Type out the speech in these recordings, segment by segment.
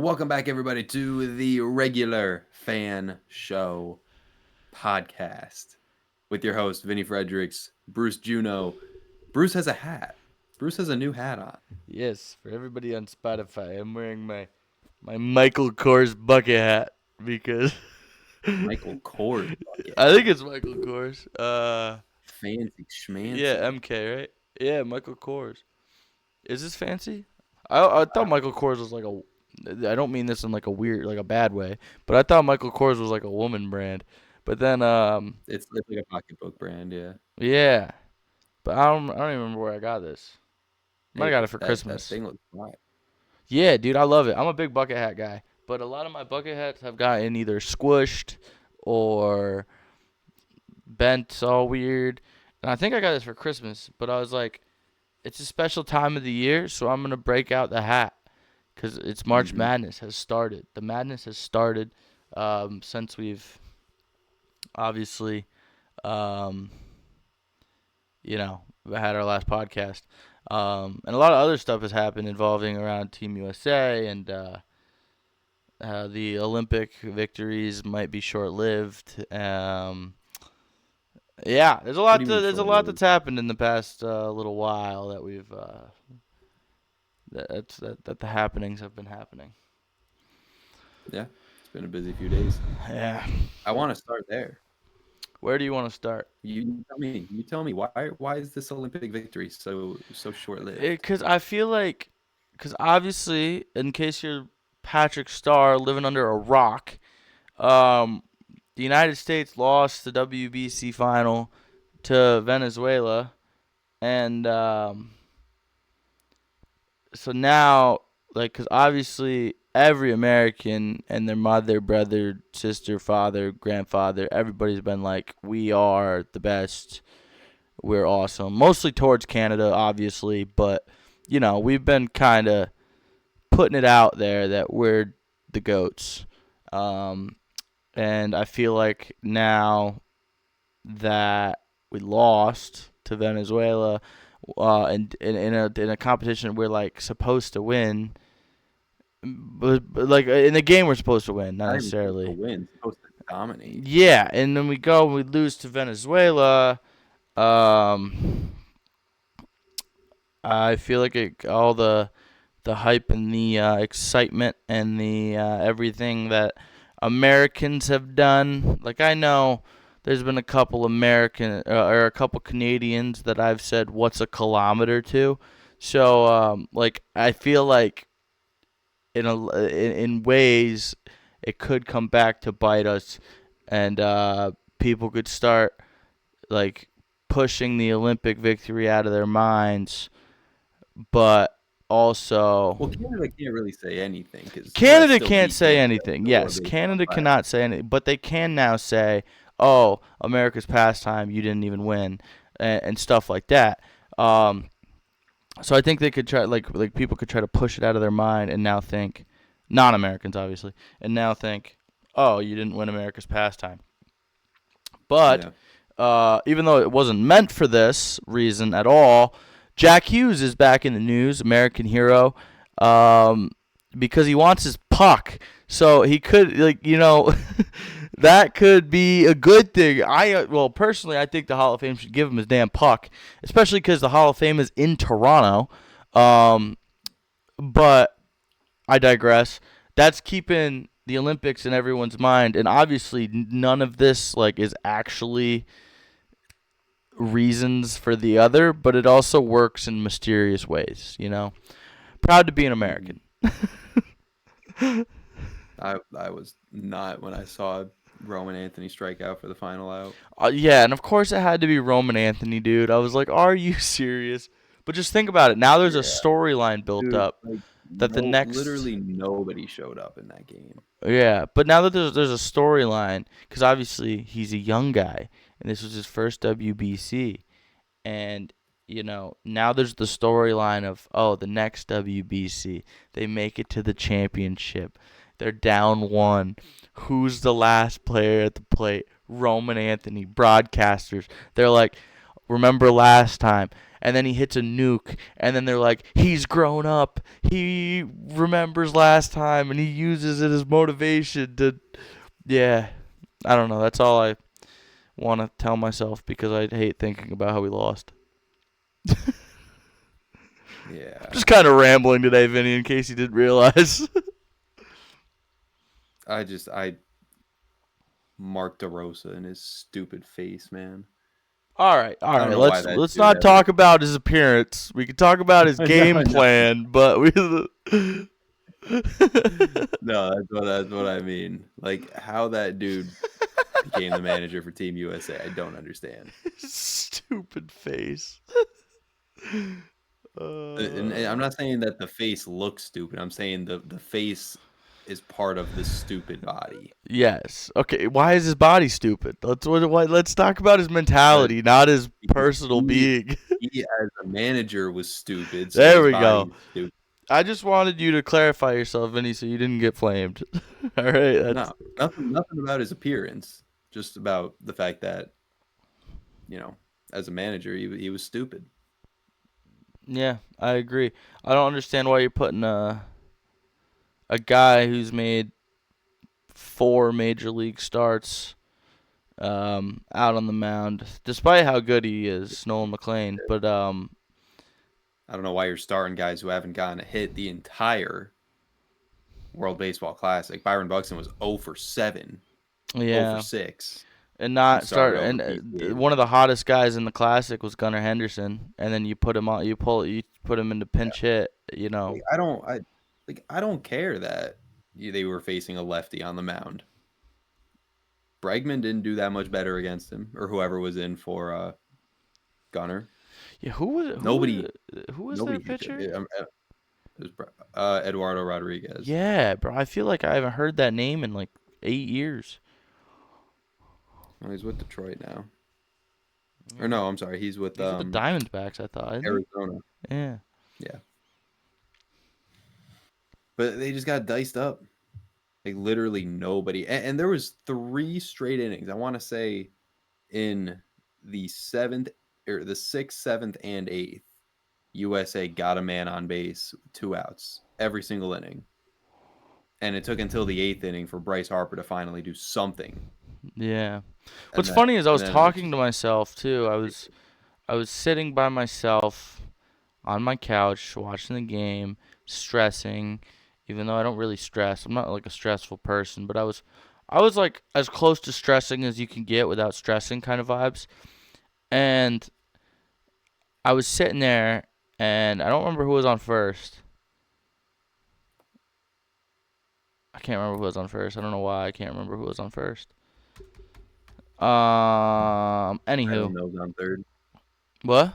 Welcome back, everybody, to the Regular Fan Show podcast with your host, Vinny Fredericks, Bruce Juno. Bruce has a hat. Bruce has a new hat on. Yes, for everybody on Spotify, I'm wearing my Michael Kors bucket hat because Michael Kors bucket I think hat. it's Michael Kors. Fancy Yeah, schmancy. MK, right? Yeah, Michael Kors. Is this fancy? I thought Michael Kors was like a. I don't mean this in like a weird, like a bad way, but I thought Michael Kors was like a woman brand. But then, It's like a pocketbook brand, yeah. yeah, but I don't even remember where I got this. Might have Hey, got it for that Christmas. thing looks fly. Yeah, dude, I love it. I'm a big bucket hat guy, but a lot of my bucket hats have gotten either squished or bent all weird. And I think I got this for Christmas, but I was like, it's a special time of the year, so I'm gonna break out the hat because it's March Mm-hmm. Madness has started. The madness has started since we've obviously, um, had our last podcast. And a lot of other stuff has happened involving around Team USA and the Olympic victories might be short-lived. Yeah, there's a What do lot. you mean There's a lot short-lived? that's happened in the past little while that we've that the happenings have been happening. Yeah, it's been a busy few days. Yeah. I want to start there. Where do you want to start? You tell me. You tell me why is this Olympic victory so short-lived? Because I feel like, because obviously, in case you're Patrick Starr living under a rock, um, the United States lost the WBC final to Venezuela, and so now, like, because obviously every American and their mother, brother, sister, father, grandfather, everybody's been like, we are the best, we're awesome. Mostly towards Canada, obviously, but we've been kind of putting it out there that we're the goats. Um, and I feel like now that we lost to Venezuela, in a competition we're like supposed to win, but like in the game we're supposed to win, not Not even supposed to necessarily. win, supposed to dominate. Yeah, and then we go and we lose to Venezuela. Um, I feel like all the hype and the excitement and the everything that Americans have done. Like I know there's been a couple American or a couple Canadians that I've said what's a kilometer to. So like I feel like in ways it could come back to bite us, and people could start like pushing the Olympic victory out of their minds, but also Well, Canada can't really say anything because U.S. Canada still can't beat say Canada anything. in the Yes, baseball Canada final. cannot say anything, but they can now say, "Oh, America's pastime, you didn't even win," and stuff like that. Um, so I think they could try, like people could try to push it out of their mind and now think, non-Americans obviously, and now think, "Oh, you didn't win America's pastime." But Yeah. even though it wasn't meant for this reason at all, Jack Hughes is back in the news, American hero, um, because he wants his puck. So he could, that could be a good thing. Well, personally, I think the Hall of Fame should give him his damn puck, especially because the Hall of Fame is in Toronto. Um, but I digress. That's keeping the Olympics in everyone's mind, and obviously none of this like is actually reasons for the other, but it also works in mysterious ways. Proud to be an hmm American. I was not when I saw Roman Anthony strike out for the final out. Yeah, and of course it had to be Roman Anthony, dude. I was like, are you serious? But just think about it. Now there's a Yeah, storyline built dude. up Like that the no, next. literally nobody showed up in that game. Yeah, but now that there's a storyline, because obviously he's a young guy, and this was his first WBC, and now there's the storyline of, oh, the next WBC they make it to the championship, they're down one, who's the last player at the plate? Roman Anthony. Broadcasters, they're like, remember last time, and then he hits a nuke, and then they're like, he's grown up, he remembers last time, and he uses it as motivation to, yeah, I don't know. That's all I want to tell myself because I hate thinking about how we lost. Yeah. Just kind of rambling today, Vinny, in case you didn't realize. I Mark DeRosa and his stupid face, man. All right. I don't know why that Let's dude not ever. talk about his appearance. We can talk about his No, game no, plan, but we. no. That's what I mean. Like how that dude became the manager for Team USA. I don't understand. Stupid face. And I'm not saying that the face looks stupid. I'm saying the face is part of the stupid body. Yes. Okay. Why is his body stupid? Let's talk about his Because mentality, not his because personal being. he as a manager was stupid, so There his we body go. is stupid. I just wanted you to clarify yourself, Vinny, so you didn't get flamed. All right. That's No, nothing about his appearance. Just about the fact that as a manager, he was stupid. yeah. I agree. I don't understand why you're putting a guy who's made 4 major league starts out on the mound, despite how good he is, Nolan McLean. But I don't know why you're starting guys who haven't gotten a hit the entire World Baseball Classic. Byron Buxton was 0 for 7, 0 for yeah, 6, and and not started start. over And PCA. one of the hottest guys in the classic was Gunnar Henderson, and then you put him on. You put him into pinch hit. You know. Like, I don't care that they were facing a lefty on the mound. Bregman didn't do that much better against him, or whoever was in for Gunner. Yeah. Nobody, Who was their nobody hit it. pitcher? It was Eduardo Rodriguez. Yeah, bro. I feel like I haven't heard that name in like 8 years. Well, he's with Detroit now. Or Yeah. no, I'm sorry, he's with He's with the Diamondbacks, I thought, isn't Arizona. he? Yeah. Yeah, but they just got diced up. Like literally nobody, and there was 3 straight innings. I want to say in the seventh or the sixth, seventh, and eighth, USA got a man on base, 2 outs every single inning, and it took until the eighth inning for Bryce Harper to finally do something. Yeah. And What's funny is I and was then it was talking just to myself too. I was sitting by myself on my couch watching the game, stressing, even though I don't really stress. I'm not like a stressful person, but I was like as close to stressing as you can get without stressing kind of vibes. And I was sitting there and I don't remember who was on first. I can't remember who was on first. I don't know why I can't remember who was on first. I don't Anywho. know's on third. What?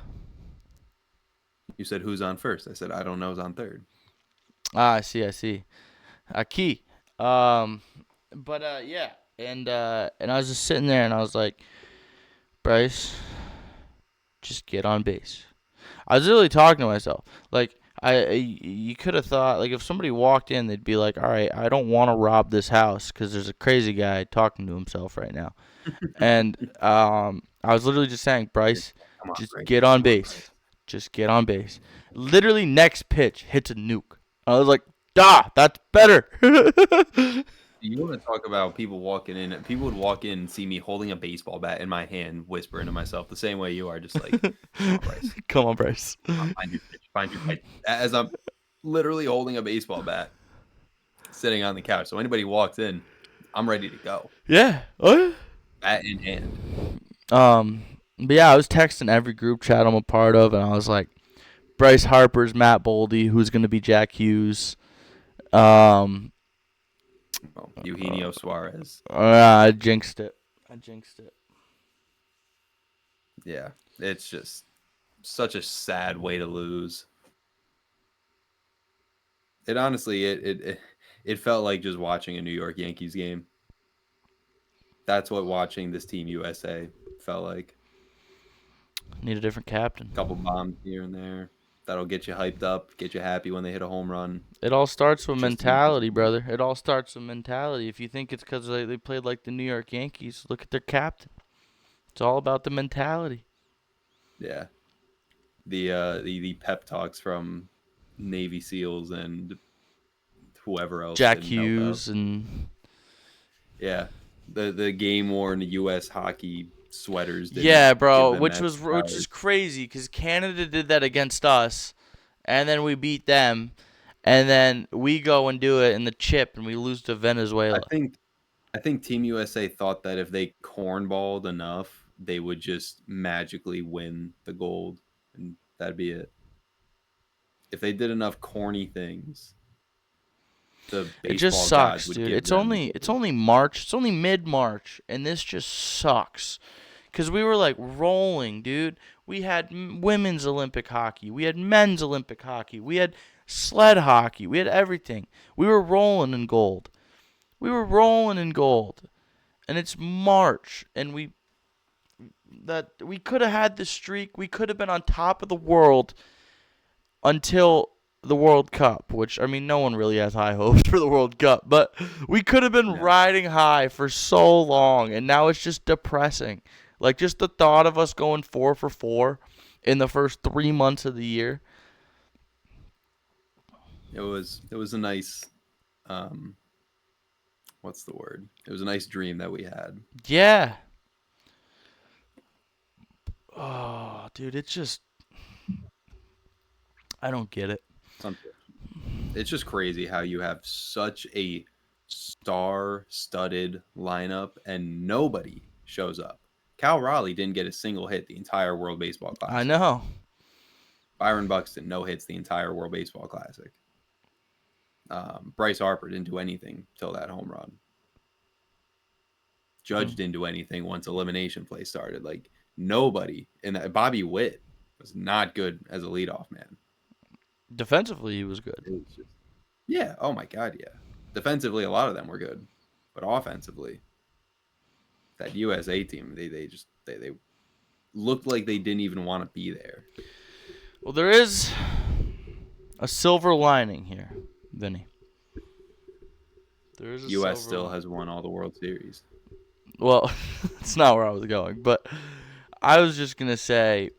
You said who's on first? I said I don't know's on third. Ah, I see. A key. Um, but yeah, and I was just sitting there, and I was like, Bryce, just get on base. I was really talking to myself. Like, you could have thought, like, if somebody walked in, they'd be like, all right, I don't want to rob this house because there's a crazy guy talking to himself right now. And I was literally just saying, Bryce, Come on, just Bryce. get on Come on, base. Bryce. Just get on base. Literally, next pitch hits a nuke. I was like, that's better. You want to talk about people walking in? People would walk in and see me holding a baseball bat in my hand, whispering to myself the same way you are, just like, "Come on, Bryce. Come on, Bryce. Come on, find your pitch. Find your pitch." As I'm literally holding a baseball bat, sitting on the couch. So anybody walks in, I'm ready to go, Yeah. Oh, yeah. bat in hand. But yeah, I was texting every group chat I'm a part of, and I was like, Bryce Harper's Matt Boldy, who's gonna be Jack Hughes. Um, Well, Eugenio Suarez. I jinxed it. Yeah, it's just such a sad way to lose. It honestly, it felt like just watching a New York Yankees game. That's what watching this Team USA felt like. Need a different captain. A couple bombs here and there. That'll get you hyped up, get you happy when they hit a home run. It all starts with Just enough. mentality, brother. It all starts with mentality. If you think it's because they played like the New York Yankees, look at their captain. It's all about the mentality. Yeah. the pep talks from Navy SEALs and whoever else Jack didn't help out. Hughes and Yeah, the game worn U.S. hockey sweaters didn't yeah, give bro, them which that is surprise. crazy because Canada did that against us, and then we beat them, and then we go and do it in the chip and we lose to I Venezuela. think I think Team USA thought that if they cornballed enough, they would just magically win the gold, and that'd be it. If they did enough corny things, the It just baseball gods sucks, would dude. give It's them the only gold. March. It's only mid March, and this just sucks. Cause we were like rolling, dude. We had women's Olympic hockey. We had men's Olympic hockey. We had sled hockey. We had everything. We were rolling in gold. We were rolling in gold, and it's March, and we could have had the streak. We could have been on top of the world until the World Cup, which, I mean, no one really has high hopes for the World Cup, but we could have been No, riding high for so long, and now it's just depressing. Like, just the thought of us going 4 for 4 in the first 3 months of the year. it was a nice um what's the word? It was a nice dream that we had. Yeah. Oh, dude, it's just, I don't get it. It's unfortunate. It's just crazy how you have such a star-studded lineup and nobody shows up. Cal Raleigh didn't get a single hit the entire World Baseball I Classic. know. Byron Buxton no hits the entire World Baseball Classic. Bryce Harper didn't do anything till that home run. Judge Mm. didn't do anything once elimination play started. Like nobody, and that Bobby Witt was not good as a leadoff man. Defensively, he was good. It was just yeah. Oh my god, yeah. Defensively, a lot of them were good, but offensively, that USA team, they looked like they didn't even want to be there. Well, there is a silver lining here, Vinny. There is a U.S. silver still lining. has won all the World Series. Well, it's not where I was going, but I was just gonna say,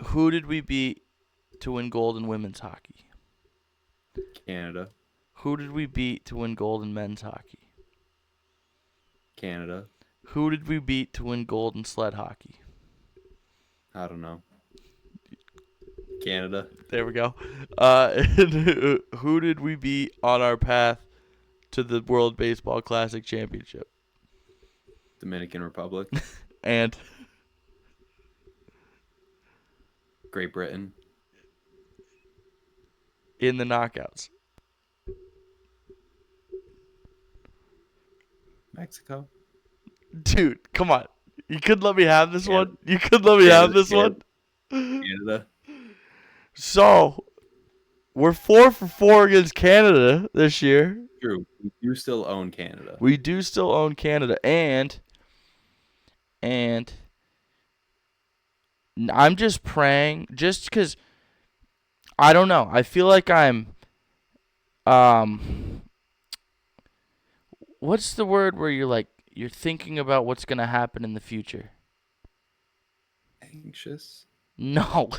who did we beat to win gold in women's hockey? Canada, Who did we beat to win gold in men's hockey? Canada. Who did we beat to win gold in sled hockey? I don't know. Canada, There we go. And who did we beat on our path to the World Baseball Classic Championship? Dominican Republic, And Great Britain, in the knockouts. Mexico, Dude, come on. You could let me have this Canada, one. You could let me have Canada, this Canada, one. Canada. So, we're 4 for 4 against Canada this year. True. We do still own Canada. We do still own Canada, and I'm just praying, just because I don't know. I feel like I'm um, what's the word where you're thinking about what's gonna happen in the future? Anxious. No,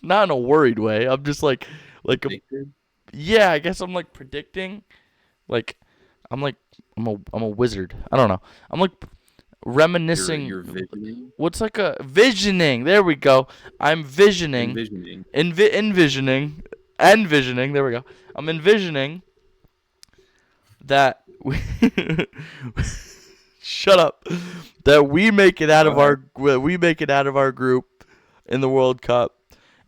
not in a worried way. I'm just like a Addicted. yeah. I guess I'm like predicting. Like I'm a wizard. I don't know. I'm like reminiscing. You're visioning, What's like a visioning? There we go. I'm visioning, envisioning. envisioning. There we go. I'm envisioning that we shut up. That we make it out Go of ahead. our group in the World Cup,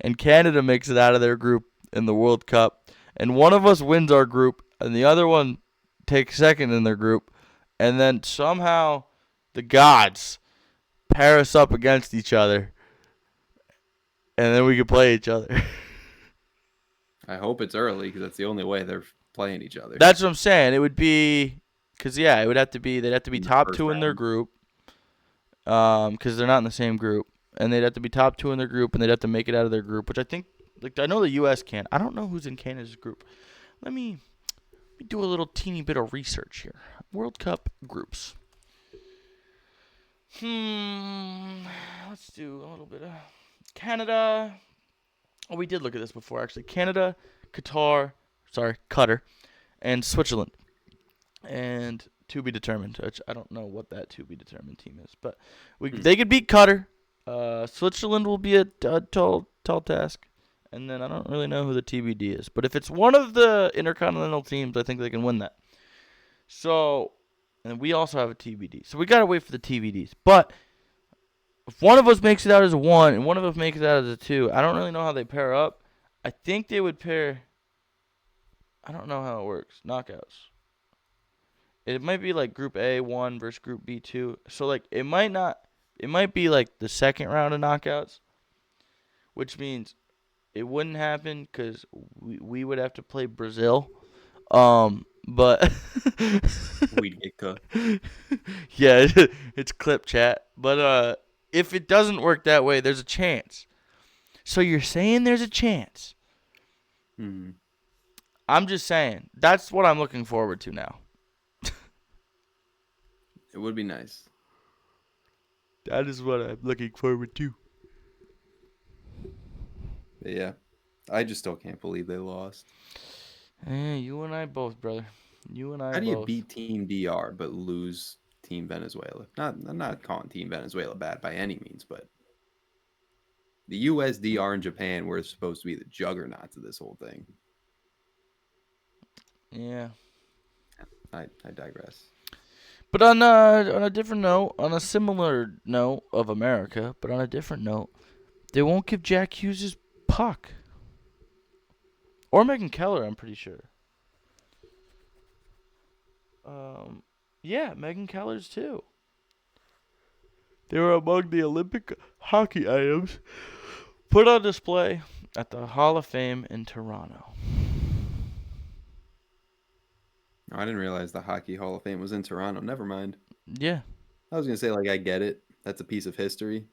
and Canada makes it out of their group in the World Cup, and one of us wins our group, and the other one takes second in their group, and then somehow the gods pair us up against each other, and then we can play each other. I hope it's early because that's the only way they're playing each other That's what I'm saying. It would be, cause yeah, it would have to be. They'd have to be in the top first two in their round. group, cause they're not in the same group, and they'd have to be top two in their group, and they'd have to make it out of their group, which I think, like I know the U.S. can. I don't know who's in Canada's group. Let me do a little teeny bit of research here. World Cup groups. Let's do a little bit of Canada. Oh, we did look at this before, actually. Canada, Qatar, and Switzerland. And to be determined. Which I don't know what that to be determined team is, but they could beat Qatar. Switzerland will be a tall task. And then I don't really know who the TBD is. But if it's one of the intercontinental teams, I think they can win that. So, and we also have a TBD. So we got to wait for the TBDs. But if one of us makes it out as a 1 and one of us makes it out as a 2, I don't really know how they pair up. I think they would pair. I don't know how it works. Knockouts. It might be like Group A1 versus Group B2. So, like, it might not. It might be like the second round of knockouts, which means it wouldn't happen because we would have to play Brazil. But We'd get cooked. yeah, it's clip chat. But if it doesn't work that way, there's a chance. So you're saying there's a chance? I'm just saying that's what I'm looking forward to now. It would be nice. That is what I'm looking forward to. But yeah, I just still can't believe they lost. You and I both, brother. You and I How do you both. beat Team DR but lose Team Venezuela? I'm not calling Team Venezuela bad by any means, but the US, DR, and Japan were supposed to be the juggernauts of this whole thing. Yeah. I digress. But on a different note, on a similar note of America, but on a different note, they won't give Jack Hughes his puck. Or Megan Keller, I'm pretty sure. Yeah, Megan Keller's too. They were among the Olympic hockey items put on display at the Hall of Fame in Toronto. Oh, I didn't realize the Hockey Hall of Fame was in Toronto. Never mind. Yeah. I was gonna say, like, I get it. That's a piece of history.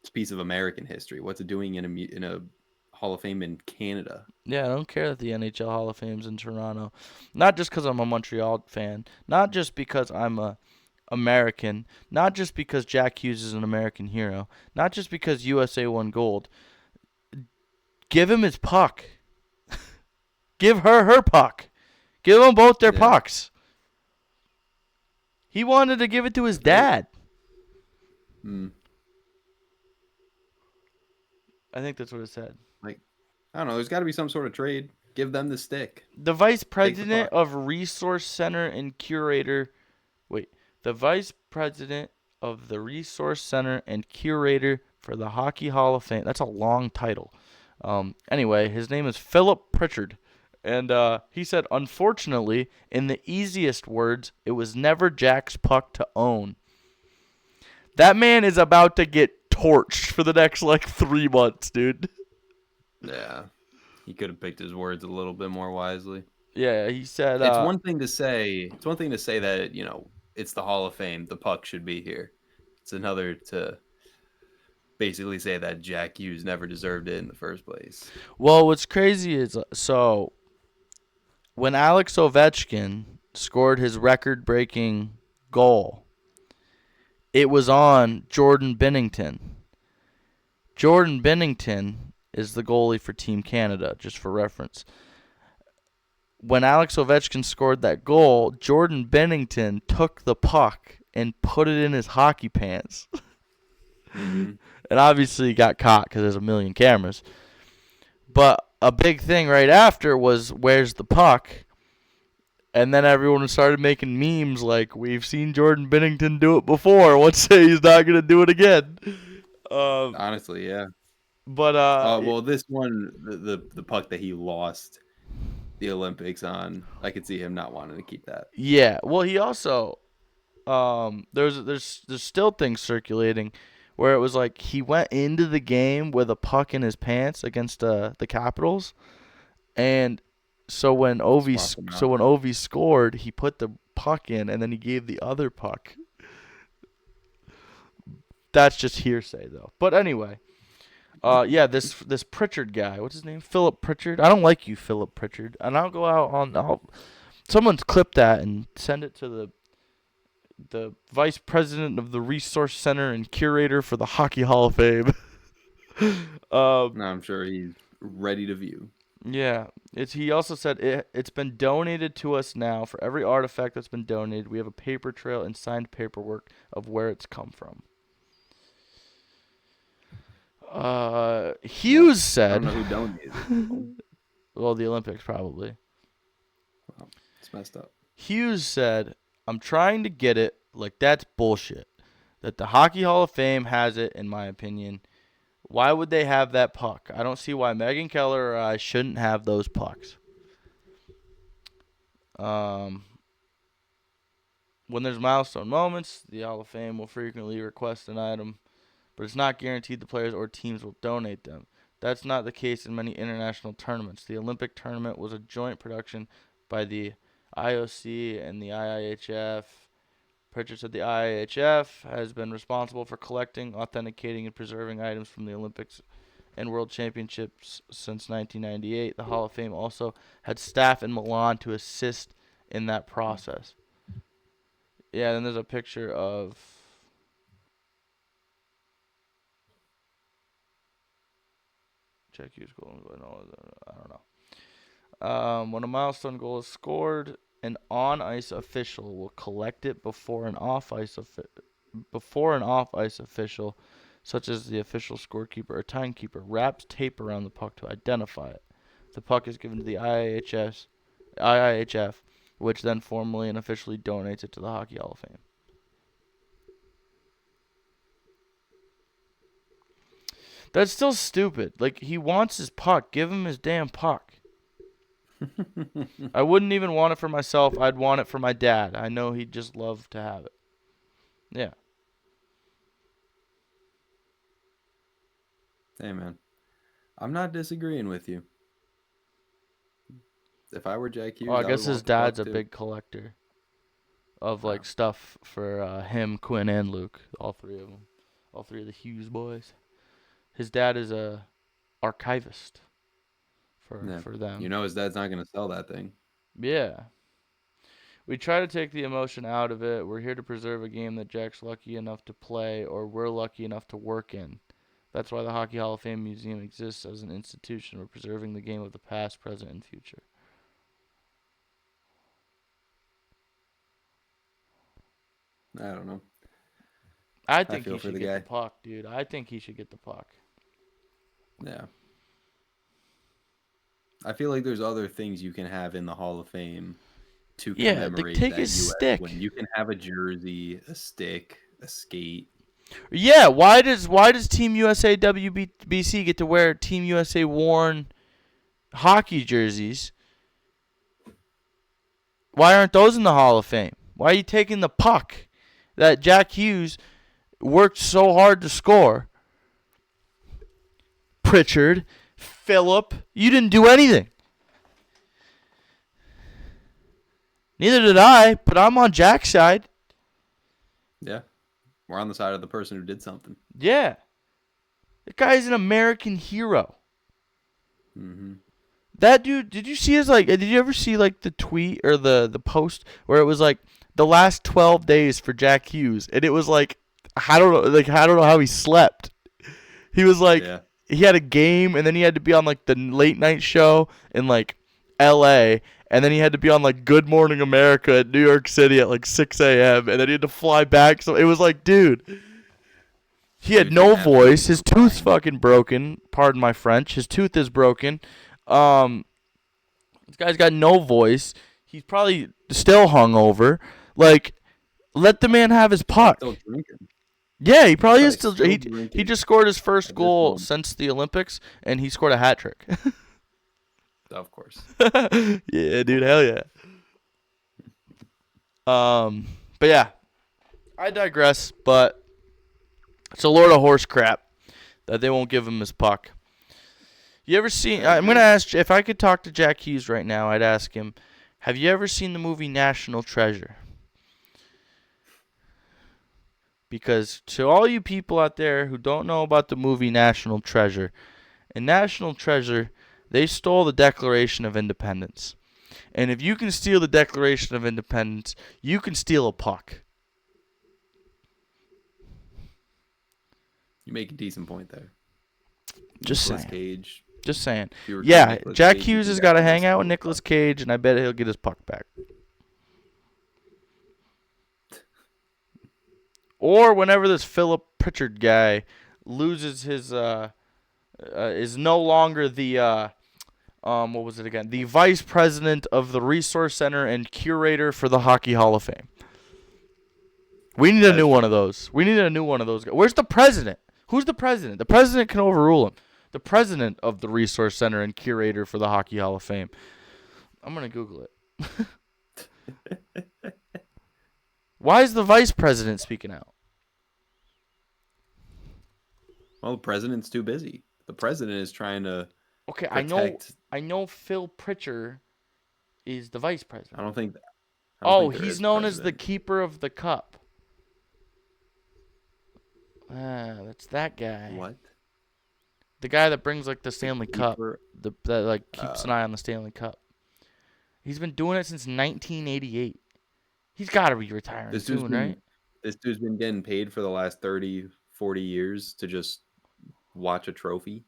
It's a piece of American history. What's it doing in a Hall of Fame in Canada? Yeah, I don't care that the NHL Hall of Fame's in Toronto. Not just because I'm a Montreal fan. Not just because I'm a American. Not just because Jack Hughes is an American hero. Not just because USA won gold. Give him his puck. Give her puck. Give them both their pucks. He wanted to give it to his dad. I think that's what it said. Like, I don't know. There's got to be some sort of trade. Give them the stick. The vice president of Resource Center and Curator. The vice president of the Resource Center and Curator for the Hockey Hall of Fame. That's a long title. Anyway, his name is Philip Pritchard. And he said, unfortunately, in the easiest words, it was never Jack's puck to own. That man is about to get torched for the next, 3 months, dude. Yeah. He could have picked his words a little bit more wisely. Yeah, he said... It's one thing to say that, it's the Hall of Fame. The puck should be here. It's another to basically say that Jack Hughes never deserved it in the first place. Well, what's crazy is... So, when Alex Ovechkin scored his record-breaking goal, it was on Jordan Binnington. Jordan Binnington is the goalie for Team Canada, just for reference. When Alex Ovechkin scored that goal, Jordan Binnington took the puck and put it in his hockey pants. And obviously he got caught because there's a million cameras. But a big thing right after was, where's the puck? And then everyone started making memes like, we've seen Jordan Binnington do it before. Let's say he's not going to do it again. Honestly, yeah. But this one, the puck that he lost the Olympics on, I could see him not wanting to keep that. Yeah. Well, he also there's still things circulating where it was like he went into the game with a puck in his pants against the Capitals, and so when Ovi scored, he put the puck in and then he gave the other puck. That's just hearsay though. But anyway, this Pritchard guy, what's his name? Philip Pritchard. I don't like you, Philip Pritchard. And I'll go out on someone's clip that and send it to the vice president of the Resource Center and curator for the Hockey Hall of Fame. um, No, I'm sure he's ready to view. yeah, he also said it's been donated to us now. For every artifact that's been donated, we have a paper trail and signed paperwork of where it's come from. Well, Hughes I don't said, know who donated it. Though. well, the Olympics probably. Well, it's messed up. Hughes said, I'm trying to get it. Like, that's bullshit. That the Hockey Hall of Fame has it, in my opinion. Why would they have that puck? I don't see why Megan Keller or I shouldn't have those pucks. Um, when there's milestone moments, the Hall of Fame will frequently request an item, but it's not guaranteed the players or teams will donate them. That's not the case in many international tournaments. The Olympic tournament was a joint production by the IOC and the IIHF. Purchase of the IIHF has been responsible for collecting, authenticating, and preserving items from the Olympics and World Championships since 1998. The Hall of Fame also had staff in Milan to assist in that process. Yeah, then there's a picture of Jack Hughes goal. I don't know. When a milestone goal is scored, an on-ice official will collect it before an off-ice official, such as the official scorekeeper or timekeeper, wraps tape around the puck to identify it. The puck is given to the IIHF, which then formally and officially donates it to the Hockey Hall of Fame. That's still stupid. Like, he wants his puck. Give him his damn puck. I wouldn't even want it for myself. I'd want it for my dad. I know he'd just love to have it. Yeah. Hey, man. I'm not disagreeing with you. If I were Jack Oh, Hughes, I I would guess his want the puck dad's a too. big collector of Wow. like stuff for him, Quinn, and Luke. All three of them. All three of the Hughes boys. His dad is a archivist Yeah. for them. You know his dad's not going to sell that thing. Yeah. We try to take the emotion out of it. We're here to preserve a game that Jack's lucky enough to play or we're lucky enough to work in. That's why the Hockey Hall of Fame Museum exists as an institution. We're preserving the game of the past, present, and future. I don't know. I I think he feel for should the get the guy. puck, dude. I think he should get the puck. Yeah. I feel like there's other things you can have in the Hall of Fame to Yeah, like commemorate take that his U.S. win. stick. You can have a jersey, a stick, a skate. Yeah, why does Team USA WBC get to wear Team USA worn hockey jerseys? Why aren't those in the Hall of Fame? Why are you taking the puck that Jack Hughes worked so hard to score? Pritchard, Phillip, you didn't do anything. Neither did I, but I'm on Jack's side. Yeah. We're on the side of the person who did something. Yeah. The guy's an American hero. Mm-hmm. That dude, did you see his did you ever see like the tweet or the post where it was like the last 12 days for Jack Hughes and it was like I don't know how he slept. He was like Yeah. he had a game and then he had to be on like the late night show in like LA and then he had to be on like Good Morning America in New York City at like 6 a.m. and then he had to fly back. So it was like, dude, he To had be fair, no after he voice. His tooth's resigned, fucking broken. Pardon my French. His tooth is broken. Um, this guy's got no voice. He's probably still hungover. Like, let the man have his probably puck. still drinking. Yeah, he probably is Probably still. He drinking just scored his first at this goal moment. since the Olympics, and he scored a hat trick. Of course. Yeah, dude, hell yeah. But yeah, I digress. But it's a load of horse crap that they won't give him his puck. You ever seen? I'm gonna ask if I could talk to Jack Hughes right now. I'd ask him, have you ever seen the movie National Treasure? Because to all you people out there who don't know about the movie National Treasure, in National Treasure, they stole the Declaration of Independence. And if you can steal the Declaration of Independence, you can steal a puck. You make a decent point there. Just Nicolas saying. Cage. Just saying. If you recruit Yeah, Nicolas Jack Cage, Hughes you has got got to to hang out with steal a Nicolas puck. Cage, and I bet he'll get his puck back. Or whenever this Philip Pritchard guy loses his is no longer the what was it again? The vice president of the Resource Center and curator for the Hockey Hall of Fame. We need a new one of those. We need a new one of those guys. Where's the president? Who's the president? The president can overrule him. The president of the Resource Center and curator for the Hockey Hall of Fame. I'm gonna Google it. Why is the vice president speaking out? Well, the president's too busy. The president is trying to Okay, protect. I know Phil Pritchard is the vice president. I don't think Oh, there he's is a known as the president. keeper of the cup. Ah, that's that guy. What? The guy that brings like the Stanley Cup. Keeper? That like keeps an eye on the Stanley Cup. He's been doing it since 1988. He's got to be retiring soon, right? This dude's been getting paid for the last 30, 40 years to just watch a trophy.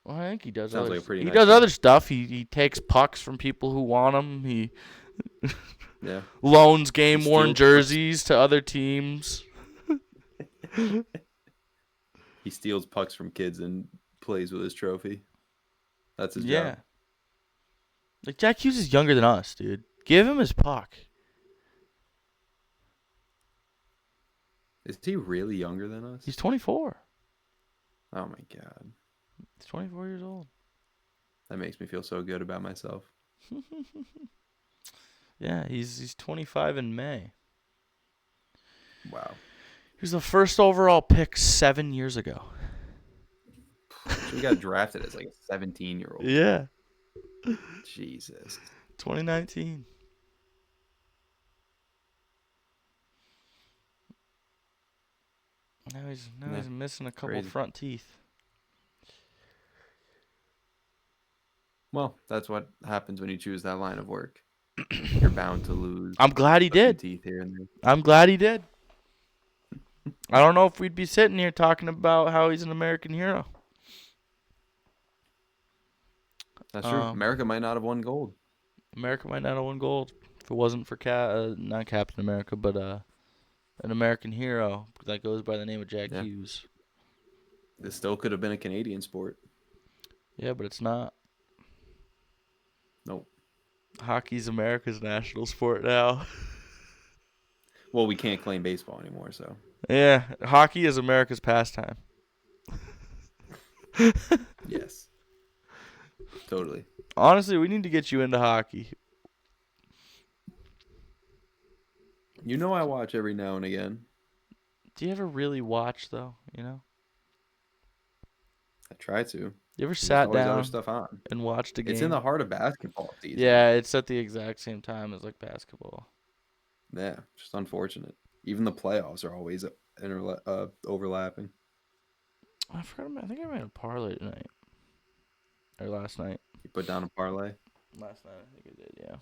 Well, I think he does. Sounds Other like a pretty he nice does guy. other stuff. He takes pucks from people who want them. He Yeah. loans game worn steals jerseys to other teams. He steals pucks from kids and plays with his trophy. That's his Yeah. job. Like Jack Hughes is younger than us, dude. Give him his puck. Is he really younger than us? He's 24. Oh my god. He's 24 years old. That makes me feel so good about myself. Yeah, he's 25 in May. Wow. He was the first overall pick 7 years ago. So he got drafted as like a 17-year-old. Yeah. Jesus. 2019. Now he's missing a couple Crazy. front teeth. Well, that's what happens when you choose that line of work. You're bound to lose. I'm glad he a few did. teeth here and there. I'm glad he did. I don't know if we'd be sitting here talking about how he's an American hero. That's true. America might not have won gold. America might not have won gold if it wasn't for not Captain America, but an American hero that goes by the name of Jack Hughes. This still could have been a Canadian sport. Yeah, but it's not. Nope. Hockey's America's national sport now. Well, we can't claim baseball anymore, so. Yeah, hockey is America's pastime. Yes. Totally. Honestly, we need to get you into hockey. You know I watch every now and again. Do you ever really watch, though, you know? I try to. You ever There's sat always down other stuff on. and watched a game? It's in the heart of basketball season. Yeah, it's at the exact same time as like basketball. Yeah, just unfortunate. Even the playoffs are always overlapping. I think I made a parlay tonight. Or last night. You put down a parlay. Last night, I think I did, yeah.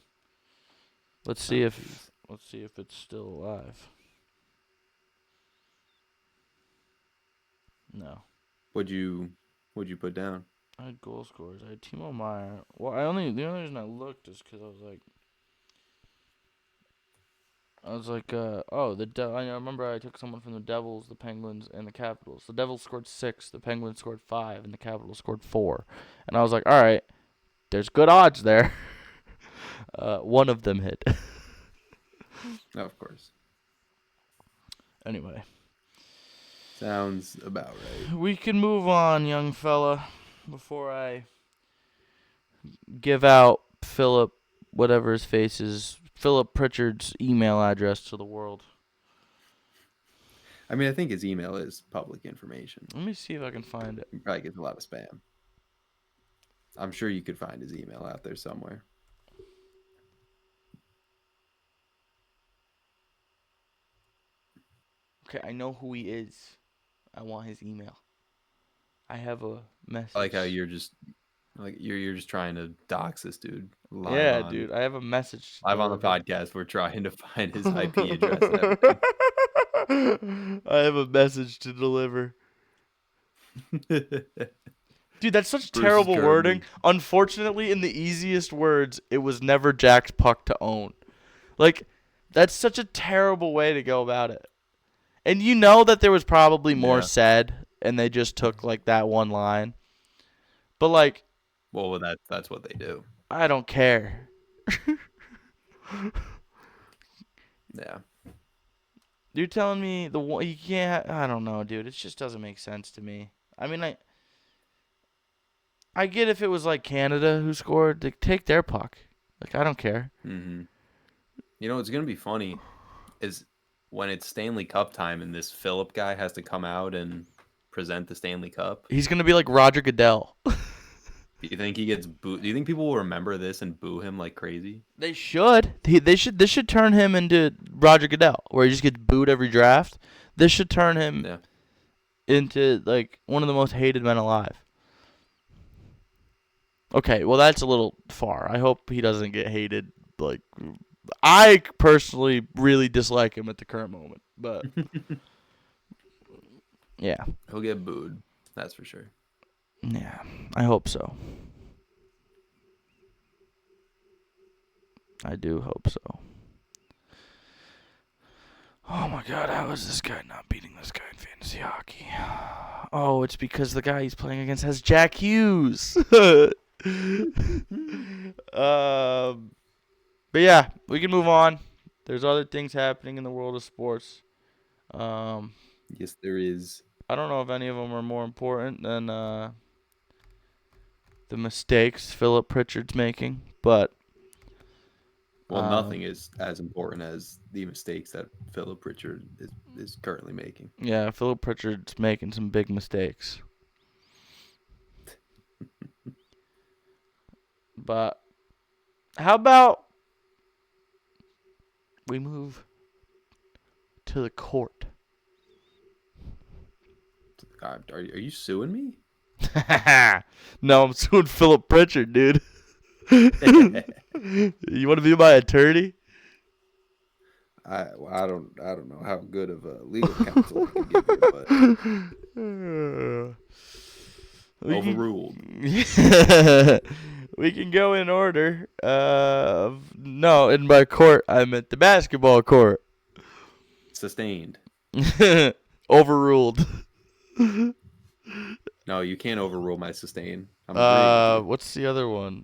Let's see if it's still alive. No. What'd you put down? I had goal scorers. I had Timo Meyer. Well, the only reason I looked is because I was like, I remember I took someone from the Devils, the Penguins, and the Capitals. The Devils scored 6, the Penguins scored 5, and the Capitals scored 4. And I was like, all right, there's good odds there. One of them hit. Oh, of course. Anyway. Sounds about right. We can move on, young fella, before I give out Philip, whatever his face is, Philip Pritchard's email address to the world. I mean, I think his email is public information. Let me see if I can find it. He probably gets a lot of spam. I'm sure you could find his email out there somewhere. Okay, I know who he is. I want his email. I have a message. I like how you're just trying to dox this dude. Dude, I have a message. Live on the podcast, we're trying to find his IP address and everything. I have a message to deliver. Dude, that's such Bruce is terrible wording. currently. Unfortunately, in the easiest words, it was never Jack's puck to own. Like, that's such a terrible way to go about it. And you know that there was probably more Yeah. said, and they just took like that one line. But like, Well, that's what they do. I don't care. Yeah. You're telling me the one you can't. I don't know, dude. It just doesn't make sense to me. I mean, I get if it was like Canada who scored, they take their puck. Like I don't care. Hmm. You know, it's gonna be funny is when it's Stanley Cup time and this Phillip guy has to come out and present the Stanley Cup. He's gonna be like Roger Goodell. Do you think he gets booed? Do you think people will remember this and boo him like crazy? They should. They should. This should turn him into Roger Goodell, where he just gets booed every draft. This should turn him Yeah. into like one of the most hated men alive. Okay, well that's a little far. I hope he doesn't get hated. Like I personally really dislike him at the current moment, but yeah, He'll get booed. That's for sure. yeah, I hope so. I do hope so. Oh my god, how is this guy not beating this guy in fantasy hockey? Oh, it's because the guy he's playing against has Jack Hughes. But yeah, we can move on. There's other things happening in the world of sports. Um, Yes, there is. I don't know if any of them are more important than the mistakes Philip Pritchard's making, but Well, nothing is as important as the mistakes that Philip Richard is currently making. yeah, Philip Pritchard's making some big mistakes. But how about we move to the court? God, are you suing me? No, I'm suing Philip Pritchard, dude. You want to be my attorney? I don't know how good of a legal counsel I can give you, but overruled. We can go in order. No, in my court, I meant the basketball court. Sustained. Overruled. No, you can't overrule my sustain. I'm agreeing with you. What's the other one?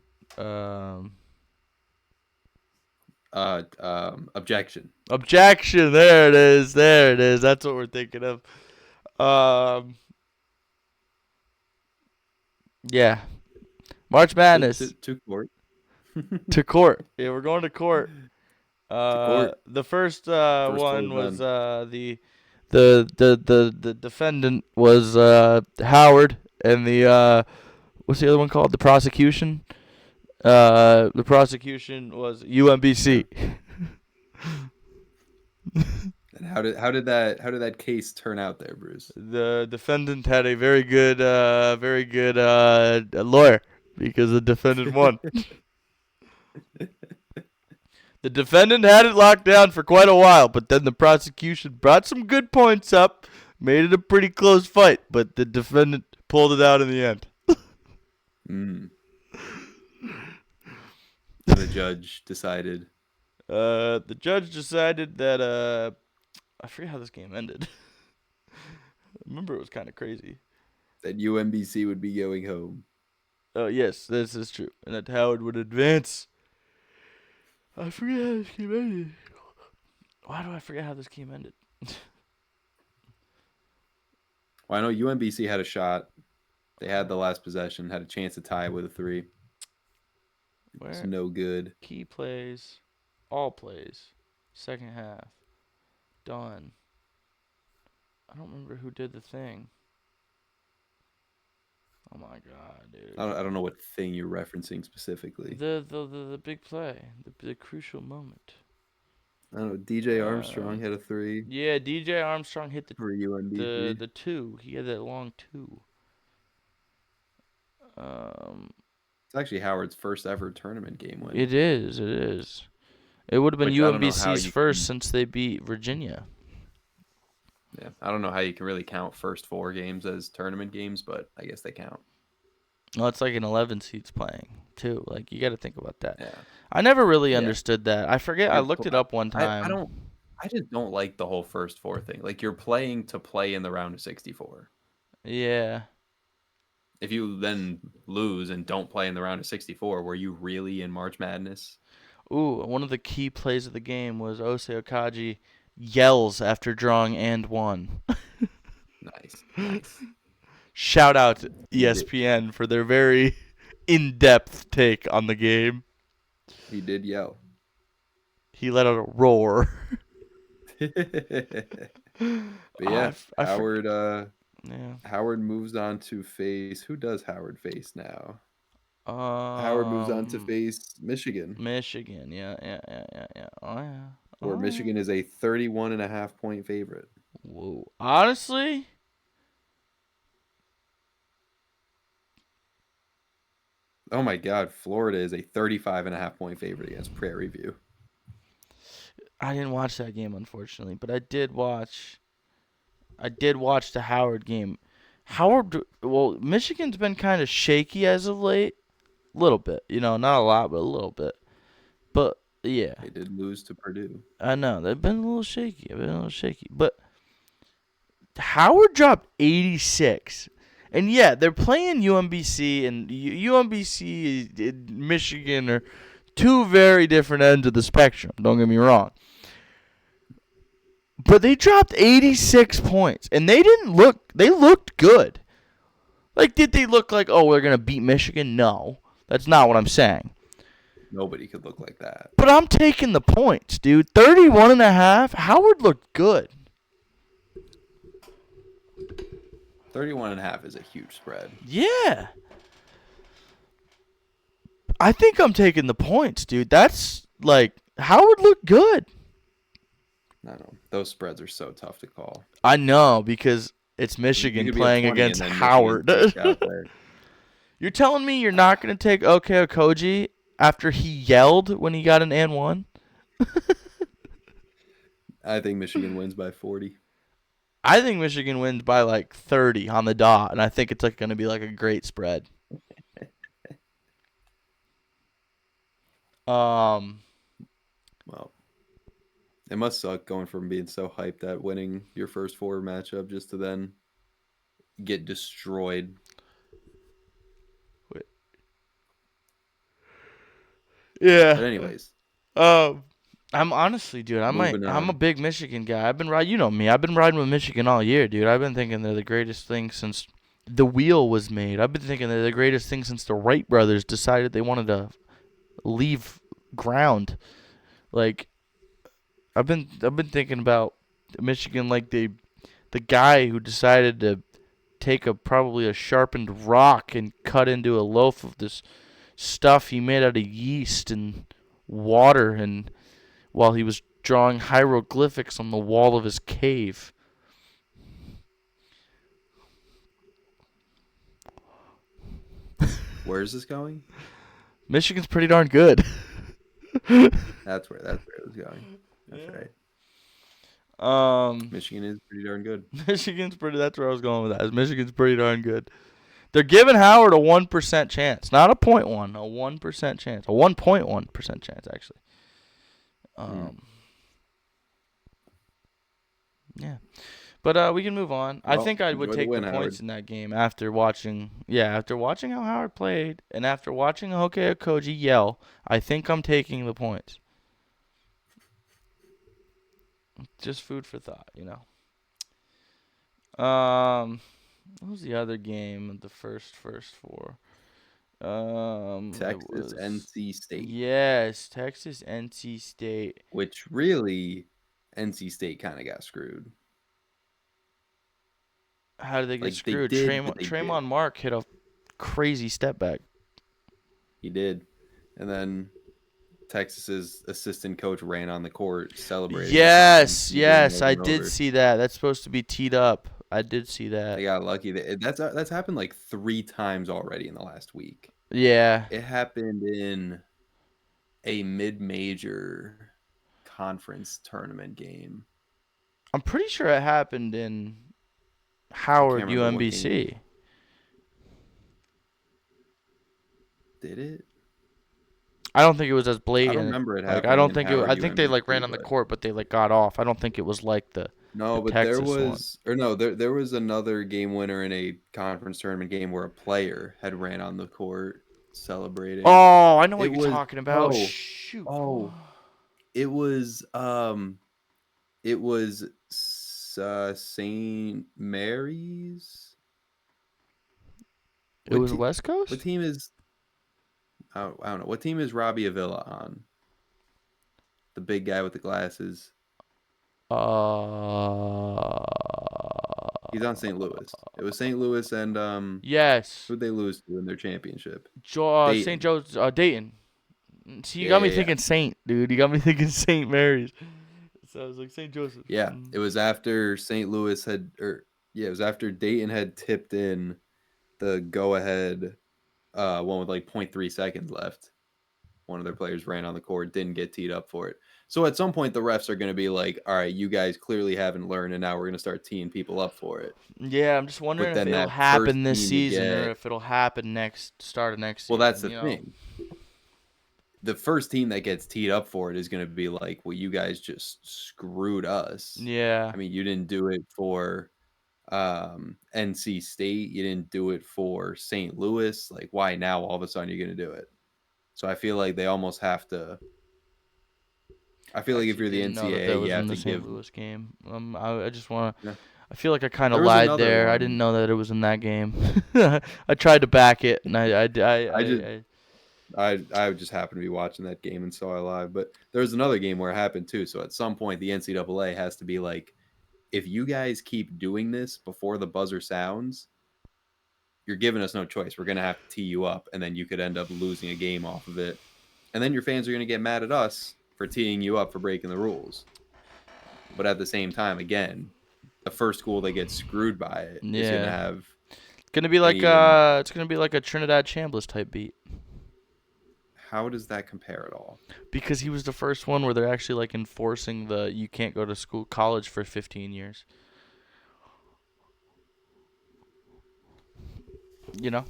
Objection. Objection. There it is. There it is. That's what we're thinking of. Yeah. March Madness To court. to court. Yeah, we're going to court. To court. The first First one vote was done. the defendant was Howard, and the what's the other one called? The prosecution. The prosecution was UMBC. And how did that case turn out there, Bruce? The defendant had a very good lawyer because the defendant won. The defendant had it locked down for quite a while, but then the prosecution brought some good points up, made it a pretty close fight, but the defendant pulled it out in the end. Mm. And the judge decided. The judge decided that I forget how this game ended. I remember it was kind of crazy. That UMBC would be going home. Oh yes, this is true, and that Howard would advance. I forget how this game ended. Why do I forget how this game ended? Well, I know UMBC had a shot. They had the last possession, had a chance to tie with a 3. It's Where no good. key plays, all plays, second half, done. I don't remember who did the thing. Oh my god, dude. I don't know what thing you're referencing specifically. The big play, the crucial moment. I don't know. DJ Armstrong had a 3 Yeah, DJ Armstrong hit for UMBC. the 2. He had that long 2. It's actually Howard's first ever tournament game win. It is. It is. It would have been Which I don't know how UMBC's you first can- since they beat Virginia. Yeah, I don't know how you can really count first 4 games as tournament games, but I guess they count. Well, it's like an 11 seeds playing too. Like you got to think about that. Yeah, I never really yeah. understood that. I forget. I You're looked pl- it up one I time. don't. I just don't like the whole first 4 thing. Like you're playing to play in the round of 64. Yeah. If you then lose and don't play in the round of 64, were you really in March Madness? Ooh, one of the key plays of the game was Osei Okaji yells after drawing and one. Nice, nice. Shout out to He did. ESPN for their very in-depth take on the game. He did yell. He let out a roar. But yeah, I forget. Howard Yeah. Howard moves on to face who does Howard face now? Howard moves on to Um, face Michigan, Michigan. Yeah, yeah, yeah, yeah, yeah. Oh yeah. where Oh yeah. Michigan is a 31.5 point favorite. Whoa. Honestly, Oh my God, Florida is a 35.5 point favorite against Prairie View. I didn't watch that game unfortunately, but I did watch. I did watch the Howard game. Howard. Well, Michigan's been kind of shaky as of late. A little bit, not a lot, but a little bit. But yeah, They did lose to Purdue. I know they've been a little shaky. But Howard dropped 86. And yeah, they're playing UMBC, and UMBC and Michigan are two very different ends of the spectrum. Don't get me wrong. But they dropped 86 points, and they didn't look. They looked good. Like, did they look like, oh, we're gonna beat Michigan? No, that's not what I'm saying. Nobody could look like that. But I'm taking the points, dude. 31.5. Howard looked good. 31.5 is a huge spread. Yeah. I think I'm taking the points, dude. That's like Howard looked good. I don't know. Those spreads are so tough to call. I know because it's You Michigan could be at playing 20 and against then Michigan Howard. takes out there. You're telling me you're not going to take OK Okoji after he yelled when he got an and one? I think Michigan wins by 40. I think Michigan wins by like 30 on the dot, and I think it's like going to be like a great spread. Um, Well, it must suck going from being so hyped at winning your first 4 matchup just to then get destroyed. yeah. But anyways, Um, I'm honestly, dude. moving I'm a on. big Michigan guy. I've been riding. You know me. I've been riding with Michigan all year, dude. I've been thinking they're the greatest thing since the wheel was made. I've been thinking they're the greatest thing since the Wright brothers decided they wanted to leave ground. Like I've been thinking about Michigan like the guy who decided to take a probably a sharpened rock and cut into a loaf of this stuff he made out of yeast and water and while he was drawing hieroglyphics on the wall of his cave. Where is this going? Michigan's pretty darn good. That's where it was going. That's right. um, Michigan is pretty darn good. Michigan's pretty. That's where I was going with that. Is Michigan's pretty darn good. They're giving Howard a 1% chance, not a 0.1, a 1% chance, a 1.1% chance actually. Hmm. Um, yeah. But we can move on. I Well, think I would enjoy the take the win, points Howard. in that game after watching, after watching how Howard played and after watching Hoke Okoji yell. I think I'm taking the points. Just food for thought. What was the other game of the first four? It Texas, was NC State, yes, Texas, NC State. which really NC State kind of got screwed. How did they get Like they screwed? did, but they did. Tremont Mark hit a crazy step back. He did. And then Texas's assistant coach ran on the court celebrating with them Yes, and getting yes, over I and did over. see that. That's supposed to be teed up. I did see They that. got lucky. That's happened like 3 times already in the last week. Yeah. It happened in a mid-major conference tournament game. I'm pretty sure it happened in I can't Howard remember what game. UMBC. Did it? I don't think it was as I don't blatant. remember it Like I happening don't in think it. Howard I think they like UMBC, ran on the but court, but they like got off. I don't think it was like the no, but there Texas one. was, or no, there was another game winner in a conference tournament game where a player had ran on the court celebrating. Oh, I know what It you're was talking about. oh Shoot. oh it was it was St. Mary's. It What was te- West what Coast? team is I don't know. What team is Robbie Avila on? The big guy with the glasses. He's on St. Louis. It was St. Louis and Yes. who'd they lose to in their championship? St. Dayton. Joe's, Dayton. See, you Yeah, got me yeah, yeah. thinking Saint, dude. You got me thinking St. Mary's. So I was like St. Joseph. Yeah, it was after St. Louis had or yeah, it was after Dayton had tipped in the go ahead one with like 0.3 seconds left. One of their players ran on the court, didn't get teed up for it. So at some point the refs are going to be like, "All right, you guys clearly haven't learned and now we're going to start teeing people up for it." Yeah, I'm just But wondering if then it'll that first happen this team to season or get if it'll happen start of next well, that's season, the you know? thing. The first team that gets teed up for it is going to be like, "Well, you guys just screwed us." Yeah. I mean, you didn't do it for NC State, you didn't do it for St. Louis. Like, why now all of a sudden you're going to do it? So I feel like they almost have to. I I feel like if actually you're the didn't know that NCAA, you was in have the to St. give. Louis game. I just want to. Yeah. I feel like I kind of There was lied another there. I didn't one. know that it was in that game. I tried to back it, and I just I just happened to be watching that game and saw it live. But there was another game where it happened too. So at some point, the NCAA has to be like, if you guys keep doing this before the buzzer sounds, you're giving us no choice. We're going to have to tee you up, and then you could end up losing a game off of it. And then your fans are going to get mad at us for teeing you up for breaking the rules. But at the same time, again, the first school that gets screwed by it is going to yeah. have an even. It's gonna be like a Trinidad Chambliss type beat How does that compare at all? because he was the first one where they're actually like enforcing the you can't go to college for 15 years. You know,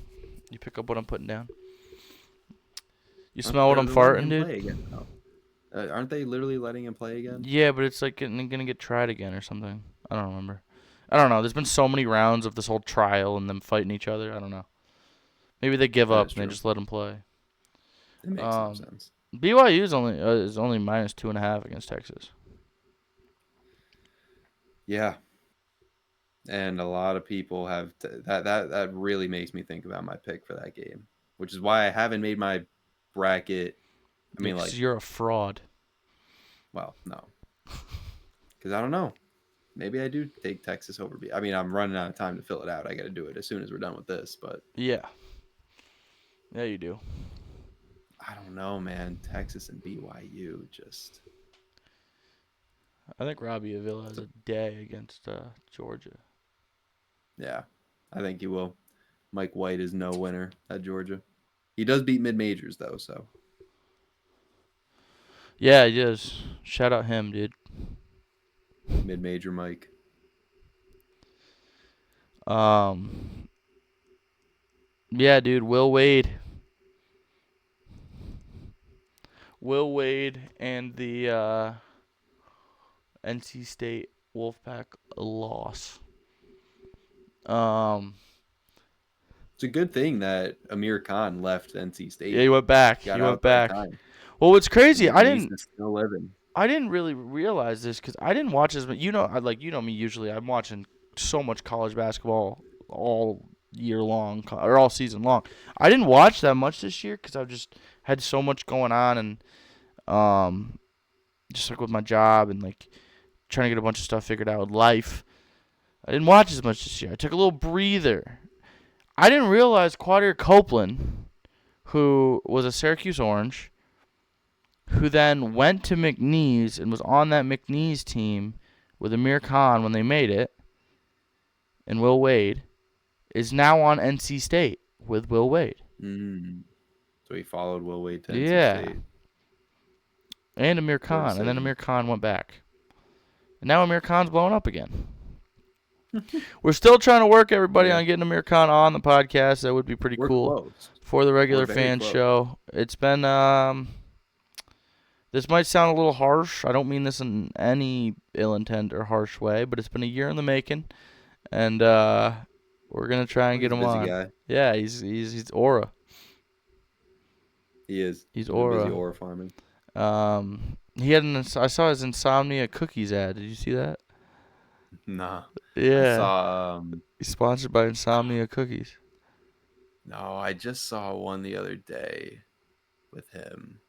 you pick up what I'm putting down. You smell what They're I'm letting farting, him dude? play again now. Aren't they literally letting him play again? Yeah, but it's like gonna get tried again or something. I don't remember. I don't know. There's been so many rounds of this whole trial and them fighting each other. I don't know. Maybe they give That up is and they true. just let him play. It makes no Um, sense. BYU is only minus 2.5 against Texas. Yeah, and a lot of people have that really makes me think about my pick for that game, which is why I haven't made my bracket. I Yeah, mean, 'cause like, you're a fraud. well, no, because I don't know. Maybe I do take Texas over B. I mean, I'm running out of time to fill it out. I got to do it as soon as we're done with this. But Yeah. Yeah, you do. I don't know, man. Texas and BYU just. I think Robbie Avila has a day against Georgia. Yeah, I think he will. Mike White is no winner at Georgia. He does beat mid majors though, so Yeah, he is. Shout out him, dude. mid major Mike. Um, yeah, dude. Will Wade and the NC State Wolfpack loss. Um, It's a good thing that Amir Khan left NC yeah, State. he went back. Got He out went at the right back. time. Well, what's And crazy, McNeese is still living. I didn't really realize this because I didn't watch as much. You know, you know me. Usually, I'm watching so much college basketball all year long or all season long. I didn't watch that much this year because I've just had so much going on and um, just like with my job and like trying to get a bunch of stuff figured out with life. I didn't watch as much this year. I took a little breather. I didn't realize Quadir Copeland, who was a Syracuse Orange, who then went to McNeese and was on that McNeese team with Amir Khan when they made it, and Will Wade, is now on NC State with Will Wade. Mm. So he followed Will Wade to NC Yeah. State. And Amir Poor Khan. And then decision. Amir Khan went back. And now Amir Khan's blowing up again. We're still trying to work everybody Yeah. on getting Amir Khan on the podcast. That would be pretty We're cool close. for the We're regular very fan close. show. It's been this might sound a little harsh. I don't mean this in any ill intent or harsh way, but it's been a year in the making, and we're gonna try and Well, get he's a him busy on. guy. Yeah, he's aura. He is. He's He's been busy aura. aura farming. He had I saw his Insomnia cookies ad. Did you see that? Nah. I Yeah, saw he's sponsored by Insomnia cookies. no, I just saw one the other day with him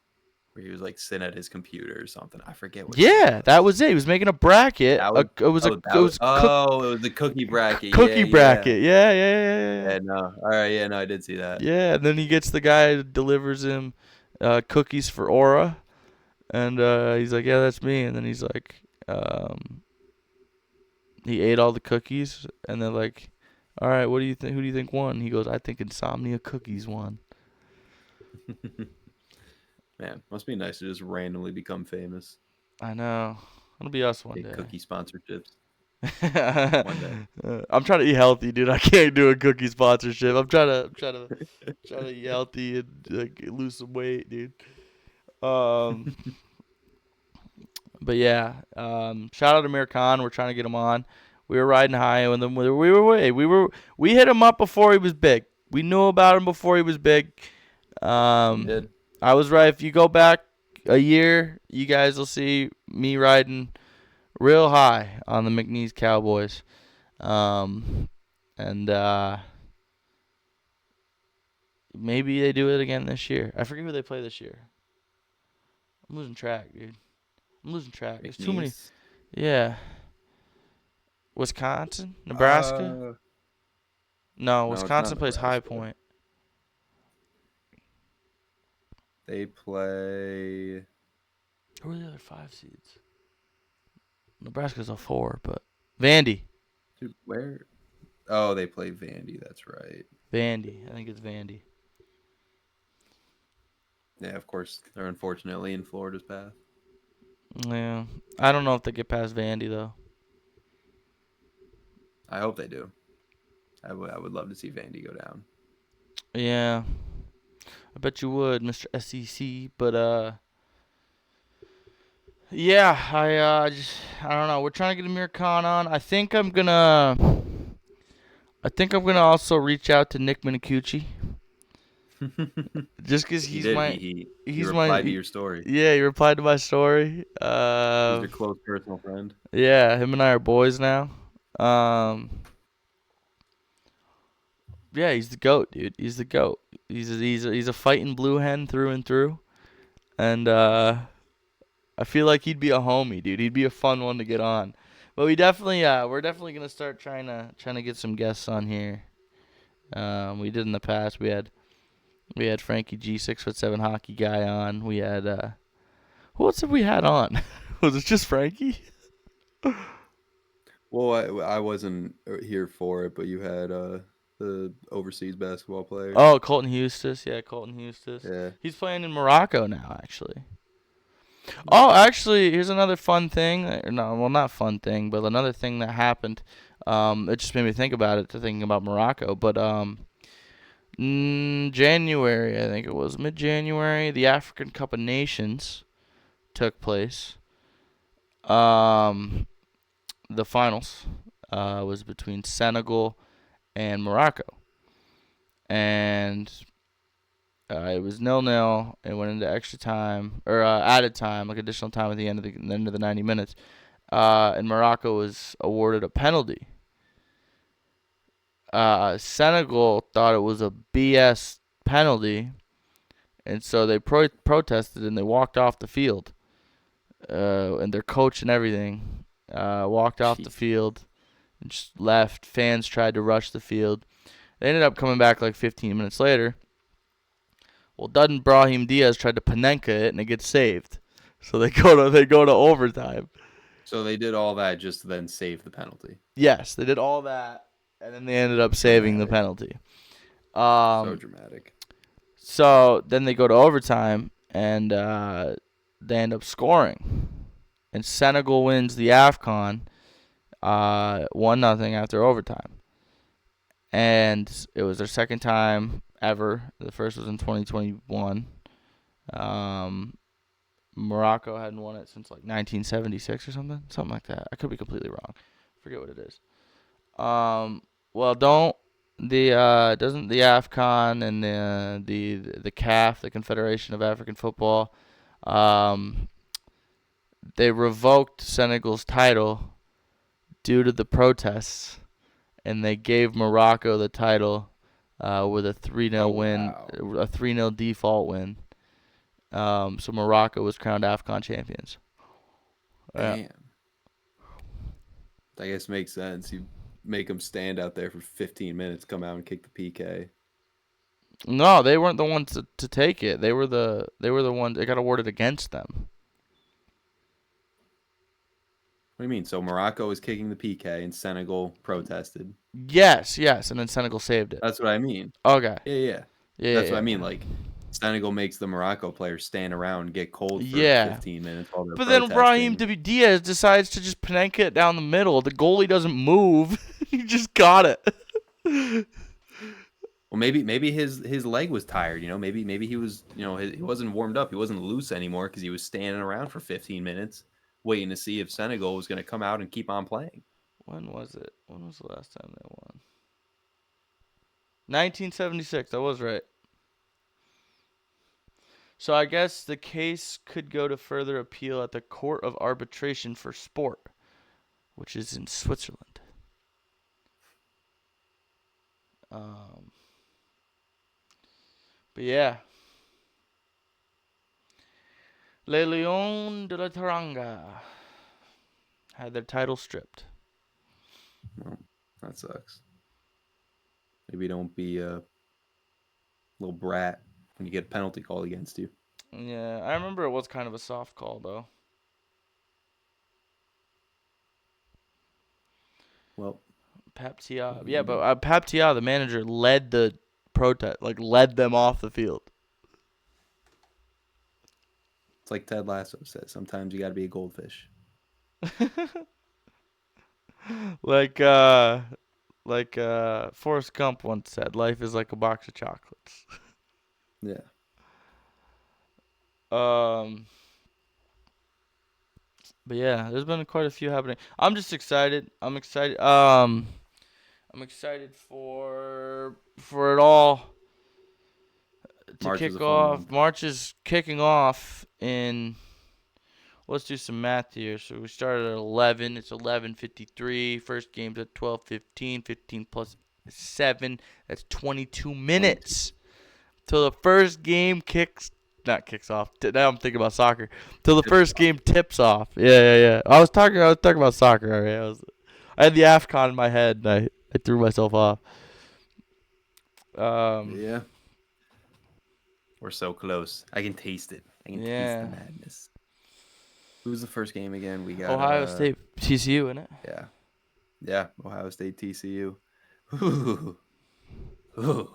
where he was like sitting at his computer or something. I forget which one it Yeah, that was. was it. He was making a bracket. That was It was it was the cookie bracket. Yeah, cookie yeah. bracket. Yeah. Yeah, no. All right, yeah, no, I did see that. Yeah, and then he gets the guy who delivers him cookies for Aura, and he's like, "Yeah, that's me." And then he's like, he ate all the cookies, and they're like, "All right, what do you think? Who do you think won?" He goes, "I think Insomnia Cookies won." Man, must be nice to just randomly become famous. I know. It'll be us one Get day. cookie sponsorships. One day. I'm trying to eat healthy, dude. I can't do a cookie sponsorship. I'm trying to eat healthy and like, lose some weight, dude. Um, but yeah, shout out to Amir Khan. We're trying to get him on. We were riding high, and then we hit him up before he was big. We knew about him before he was big. You did. I was right. If you go back a year, you guys will see me riding real high on the McNeese Cowboys. And maybe they do it again this year. I forget who they play this year. I'm losing track, dude. I'm losing track. There's too many. McNeese. Yeah. Wisconsin? Nebraska? No, No, it's Wisconsin not plays High Nebraska. Point. They play. Who are the other 5 seeds? Nebraska's a 4, but Vandy. Dude, where? Oh, they play Vandy. That's right. Vandy. I think it's Vandy. Yeah, of course. They're unfortunately in Florida's path. Yeah. I don't know if they get past Vandy, though. I hope they do. I would love to see Vandy go down. Yeah. I bet you would, Mr. SEC. But, yeah, I don't know. We're trying to get Amir Khan on. I think I'm gonna also reach out to Nick Minicucci. Just because He he's did. my, He he's replied to my, your story. yeah, he replied to my story. He's your close personal friend. Yeah, him and I are boys now. Yeah, he's the goat, dude. He's the goat. He's a fighting blue hen through and through, and I feel like he'd be a homie, dude. He'd be a fun one to get on. But we're definitely gonna start trying to get some guests on here. We did in the past. We had Frankie G, 6'7" hockey guy on. We had who else have we had on? Was it just Frankie? Well, I wasn't here for it, but you had the overseas basketball player. Oh, Colton Hughes. Yeah, Colton Hughes. Yeah. He's playing in Morocco now, actually. Oh, Okay. actually, here's another fun thing. No, well, not fun thing, but another thing that happened. It just made me think about it, to thinking about Morocco. But January, I think it was mid-January, the African Cup of Nations took place. The finals was between Senegal and Morocco, and it was 0-0. It went into extra time or added time, like additional time at the end of the 90 minutes. And Morocco was awarded a penalty. Senegal thought it was a BS penalty, and so they protested and they walked off the field. And their coach and everything walked off the field and just left. Fans tried to rush the field. They ended up coming back like 15 minutes later. Well, Dudden Brahim Diaz tried to Panenka it, and it gets saved. So they go to overtime. So they did all that just to then save the penalty. Yes, they did all that, and then they ended up saving the penalty. So dramatic. So then they go to overtime, and they end up scoring and Senegal wins the AFCON 1-0 after overtime. And it was their second time ever. The first was in 2021. Morocco hadn't won it since like 1976 or something like that. I could be completely wrong. Forget what it is. Well, doesn't the AFCON and the CAF, the Confederation of African Football, they revoked Senegal's title due to the protests, and they gave Morocco the title with a 3-0 win, wow. a 3-0 default win. So Morocco was crowned AFCON champions. Yeah. Damn. I guess makes sense. You make them stand out there for 15 minutes, come out and kick the PK. No, they weren't the ones to take it. They were the ones. It got awarded against them. What do you mean? So Morocco was kicking the PK and Senegal protested. Yes, and then Senegal saved it. That's what I mean. Okay. Yeah. That's what I mean. Like, Senegal makes the Morocco players stand around and get cold for 15 minutes while they're But then Brahim protesting. Diaz decides to just panenka it down the middle. The goalie doesn't move. He just got it. Well, maybe his leg was tired. Maybe he was he wasn't warmed up. He wasn't loose anymore because he was standing around for 15 minutes waiting to see if Senegal was going to come out and keep on playing. When was it? When was the last time they won? 1976. I was right. So I guess the case could go to further appeal at the Court of Arbitration for Sport, which is in Switzerland. But yeah. Les Lions de la Teranga had their title stripped. Well, that sucks. Maybe don't be a little brat when you get a penalty called against you. Yeah, I remember it was kind of a soft call, though. Well, Pap Tia. Yeah, but Pap Tia, the manager, led the protest, like led them off the field. it's like Ted Lasso says. Sometimes you got to be a goldfish. like Forrest Gump once said, life is like a box of chocolates. Yeah. But yeah, there's been quite a few happening. I'm just excited. I'm excited for it all to March is kick a fun off. month. March is kicking off in. Let's do some math here. So we started at 11. It's 11:53. First game's at 12:15. 15 plus 7. That's 22 minutes till the first game kicks off. Now I'm thinking about soccer. Till the first game tips off. Yeah. I was talking about soccer already. I had the AFCON in my head and I threw myself off. Yeah. We're so close. I can taste it. I can taste the madness. Who's the first game again? We got Ohio State TCU, isn't it? Yeah. Yeah, Ohio State TCU. Ooh. Ooh.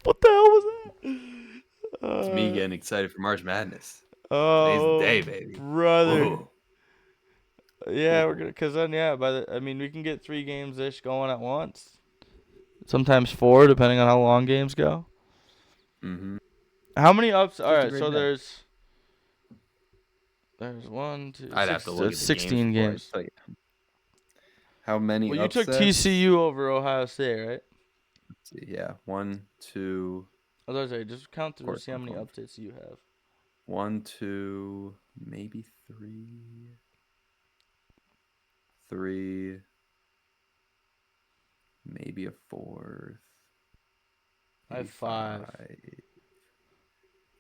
What the hell was that? It's me getting excited for March Madness. Today's Oh, the day, baby. brother. Ooh. Yeah, we're gonna, cause then we can get 3 games ish going at once. Sometimes 4, depending on how long games go. Mm-hmm. How many ups? All Just a right, great so day. there's 1, 2, I'd have 6, to look at the 16 games. Tell you. How many Well, you took upsets? TCU over Ohio State, right? Let's see. Yeah. 1, 2. I was gonna say, just count through, course see how I'm many going. upsets you have. 1, 2, maybe 3. 3. Maybe a 4th. I have 5.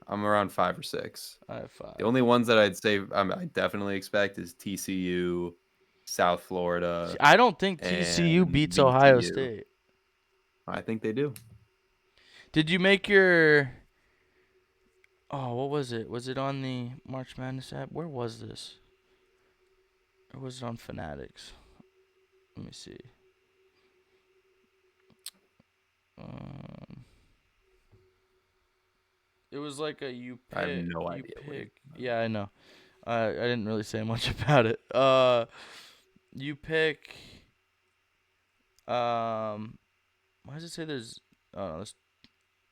I'm around 5 or 6. I have 5. The only ones that I'd say I definitely expect is TCU, South Florida. See, I don't think TCU and beats VCU. Ohio State. I think they do. Did you make your? Oh, what was it? Was it on the March Madness app? Where was this? Or was it on Fanatics? Let me see. It was like a you pick. I have no idea. Yeah, I know. I didn't really say much about it. You pick. Why does it say there's? Oh no, there's.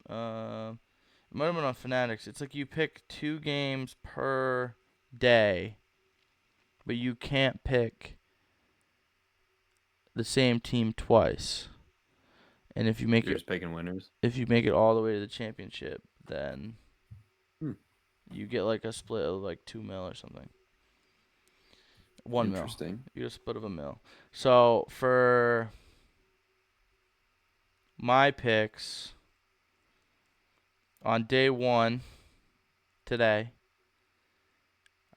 It might have been on Fanatics. It's like you pick 2 games per day, but you can't pick the same team twice. And if you make You're it just picking winners. if you make it all the way to the championship, then Hmm. you get like a split of like 2 mil or something. 1 mil. Interesting. You get a split of a mil. So for my picks on day one today,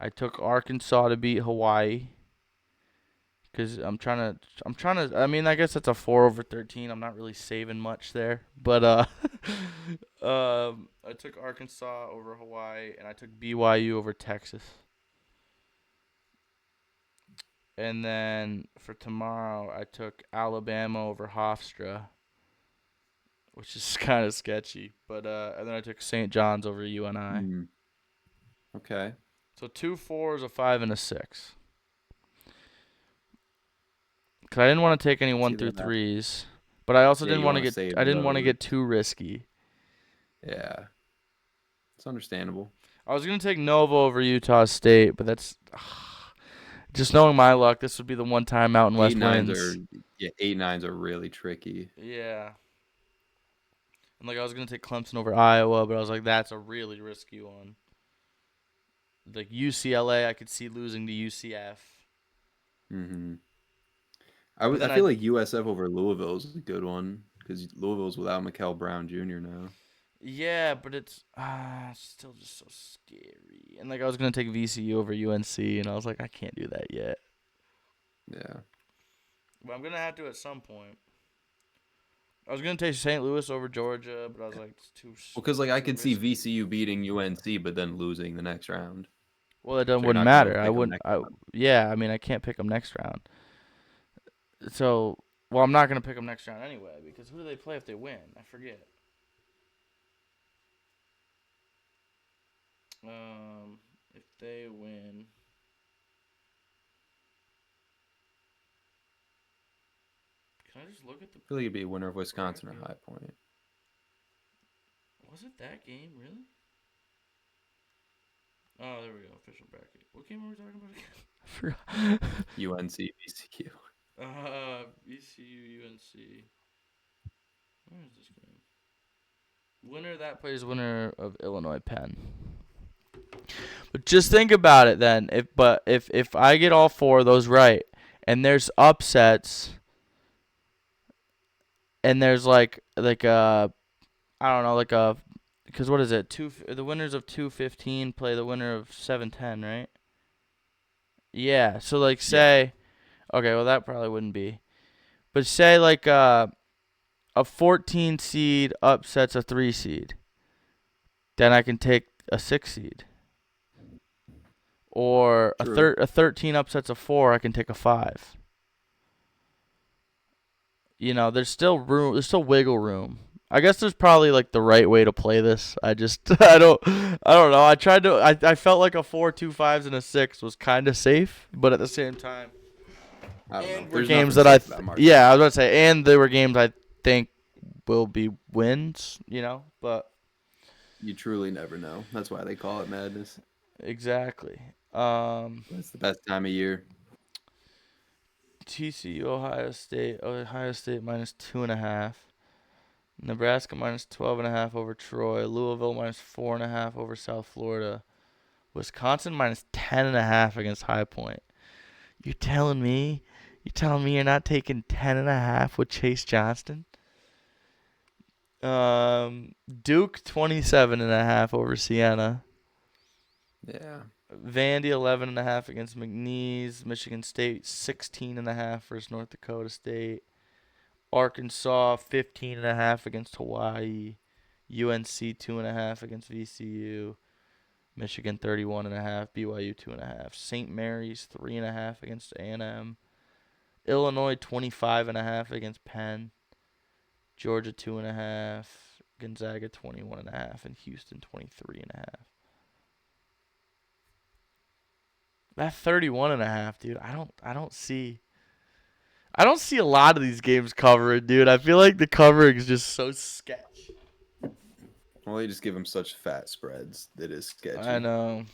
I took Arkansas to beat Hawaii. Cause I'm trying to. I mean, I guess that's a 4/13. I'm not really saving much there, but I took Arkansas over Hawaii, and I took BYU over Texas. And then for tomorrow, I took Alabama over Hofstra, which is kind of sketchy. But and then I took St. John's over UNI. Hmm. Okay. So 2 4s, a 5, and a 6. Cause I didn't want to take any See one through that happen. threes, but I also Yeah, didn't you want to want to get. save I didn't want to those. get too risky. Yeah, it's understandable. I was gonna take Nova over Utah State, but that's just knowing my luck. This would be the one time Mountain Eight West nines are wins. yeah, 8-9s are really tricky. Yeah, and like I was gonna take Clemson over Iowa, but I was like, that's a really risky one. Like UCLA, I could see losing to UCF, Hmm. but I then feel like USF over Louisville is a good one because Louisville's without Mikel Brown Jr. now. yeah, but it's still just so scary. And like I was gonna take VCU over UNC, and I was like, I can't do that yet. Yeah. But I'm gonna have to at some point. I was gonna take St. Louis over Georgia, but I was like, it's Well, because like I too could see risky. VCU beating UNC, but then losing the next round. Well, it So you're wouldn't not gonna matter. I pick them wouldn't. next I round. Yeah. I mean, I can't pick them next round. So, well, I'm not gonna pick them next round anyway because who do they play if they win? I forget. If they win, can I just look at the I feel like it'd be a winner of Wisconsin or bracket? High Point. Was it that game really? Oh, there we go. Official bracket. What game are we talking about again? I forgot. UNC VCU. VCU UNC. Where is this game? Winner that plays winner of Illinois Penn. But just think about it then. If I get all 4 of those right, and there's upsets, and there's like a I don't know like a because what is it the winners of 215 play the winner of 710, right? Yeah. So like Yeah. say okay, well that probably wouldn't be, but say like a 14 seed upsets a 3 seed, then I can take a 6 seed. Or True. a 13 upsets a 4, I can take a 5. You know, there's still room. There's still wiggle room. I guess there's probably like the right way to play this. I just I don't know. I tried to. I felt like a 4, 2 5s, and a 6 was kind of safe, but at the same time, I don't know. and were There's games nothing that safe about March yeah, I was Madness. about to say, and there were games I think will be wins. You know, but You truly never know. That's why they call it madness. exactly. That's the best time of year. TCU Ohio State minus 2.5. Nebraska minus 12.5 over Troy. Louisville minus 4.5 over South Florida. Wisconsin minus 10.5 against High Point. You're telling me? You're telling me you're not taking 10.5 with Chase Johnston? Duke 27.5 over Siena. Yeah. Vandy 11.5 against McNeese. Michigan State 16.5 versus North Dakota State. Arkansas 15.5 against Hawaii. UNC 2.5 against VCU. Michigan 31.5. BYU 2.5. St. Mary's 3.5 against A&M. Illinois 25.5 against Penn. Georgia 2.5. Gonzaga 21.5 and Houston 23.5. That 31.5, dude. I don't see a lot of these games covered, dude. I feel like the covering is just so sketch. Well, they just give them such fat spreads. That is I sketchy. know.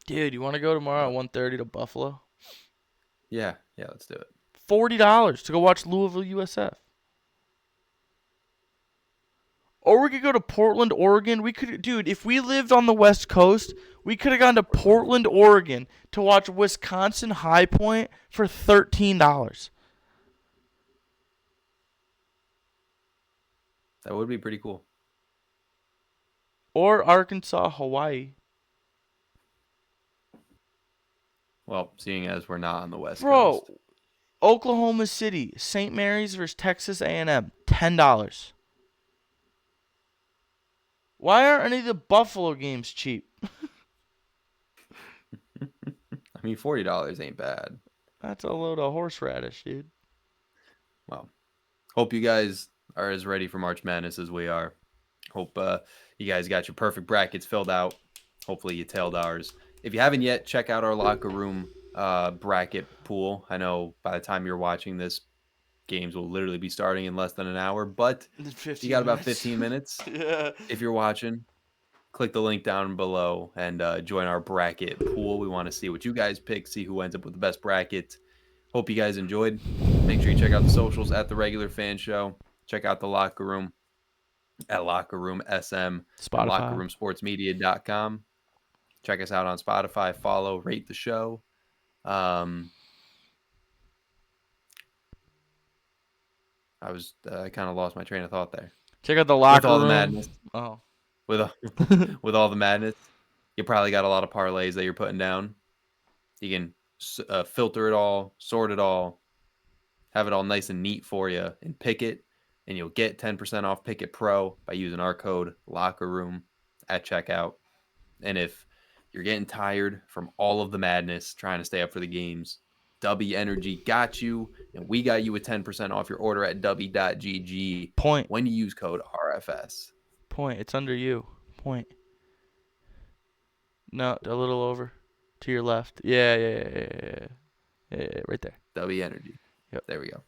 Dude, you want to go tomorrow Uh, at 1:30 to Buffalo? yeah, let's do it. $40 to go watch Louisville USF. Or we could go to Portland, Oregon. We could, dude, if we lived on the West Coast, we could have gone to Portland, Oregon to watch Wisconsin High Point for $13. That would be pretty cool. Or Arkansas, Hawaii. Well, seeing as we're not on the West Bro, Coast. Oklahoma City, St. Mary's versus Texas A&M, $10. Why aren't any of the Buffalo games cheap? I mean, $40 ain't bad. That's a load of horseradish, dude. Well, hope you guys are as ready for March Madness as we are. Hope you guys got your perfect brackets filled out. Hopefully you tailed ours. If you haven't yet, check out our locker room bracket pool. I know by the time you're watching this, games will literally be starting in less than an hour, but you 15 got about minutes. 15 minutes. Yeah. If you're watching, click the link down below and join our bracket pool. We want to see what you guys pick, see who ends up with the best bracket. Hope you guys enjoyed. Make sure you check out the socials at the Regular Fan Show. Check out the locker room at Locker Room SM and Spotify. lockerroomsportsmedia.com. Check us out on Spotify. Follow, rate the show. I kind of lost my train of thought there. Check out the With locker all the room. madness, Oh. with with all the madness, you probably got a lot of parlays that you're putting down. You can filter it all, sort it all, have it all nice and neat for you, and pick it. And you'll get 10% off Pick It Pro by using our code Locker Room at checkout. And if you're getting tired from all of the madness trying to stay up for the games, W Energy got you, and we got you with 10% off your order at W.GG Point. when you use code RFS. Point. It's under you. Point. No, a little over. To your left. Yeah, right there. W Energy. Yep. There we go.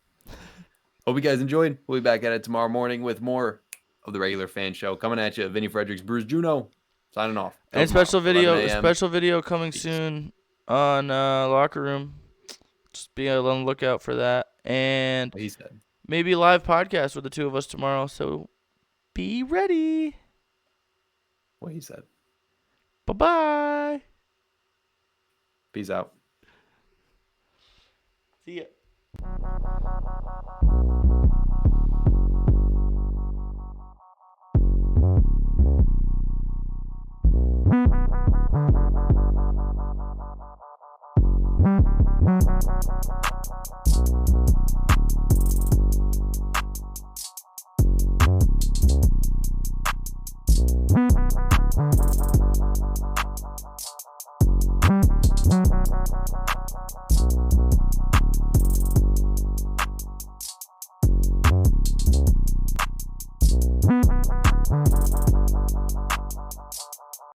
Hope you guys enjoyed. We'll be back at it tomorrow morning with more of the Regular Fan Show. Coming at you, Vinny Fredericks, Bruce Juno, signing off. Till And tomorrow, 11 a.m. special video coming Peace. soon on Locker Room. Just be on the lookout for that. And What he said. maybe a live podcast with the two of us tomorrow. So be ready. What he said. Bye-bye. Peace out. See ya.